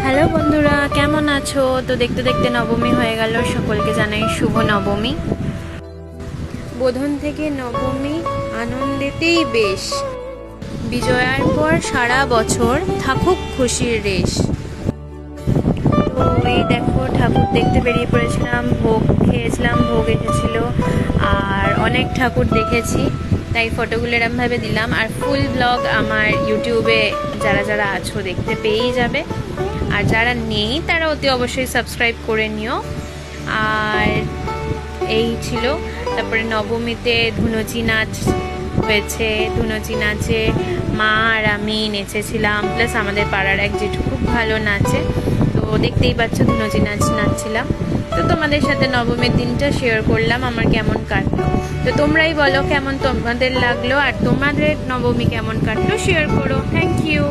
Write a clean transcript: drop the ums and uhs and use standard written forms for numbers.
Hello বন্ধুরা, কেমন আছো? তো দেখতে দেখতে নবমী হয়ে গেল। সকলকে জানাই শুভ নবমী। বোধন থেকে নবমী আনন্দেতেই বেশ, বিজয়ার পর সারা বছর থাকুক খুশির রেশ। তো এই দেখো, ঠাকুর দেখতে বেরিয়ে পড়েছিলাম, ভোগ খেয়েছিলাম, ভোগ এসেছিল, আর অনেক ঠাকুর দেখেছি, তাই ফটোগুলো এরমভাবে দিলাম। আর ফুল ব্লগ আমার ইউটিউবে যারা যারা আছো দেখতে পেয়েই যাবে, আর যারা নেই তারা অতি অবশ্যই সাবস্ক্রাইব করে নিও। আর এই ছিল। তারপরে নবমীতে ধুনুচি নাচ হয়েছে, ধুনুচি নাচে মা আর আমি নেচেছিলাম, প্লাস আমাদের পাড়ার এক জেঠু খুব ভালো নাচে, তো দেখতেই পাচ্ছ ধুনুচি নাচ নাচছিলাম। তো তোমাদের সাথে নবমীর দিনটা শেয়ার করলাম আমার কেমন কাটলো। তো তোমরাই বলো কেমন তোমাদের লাগলো, আর তোমাদের নবমী কেমন কাটলো শেয়ার করো। Thank you.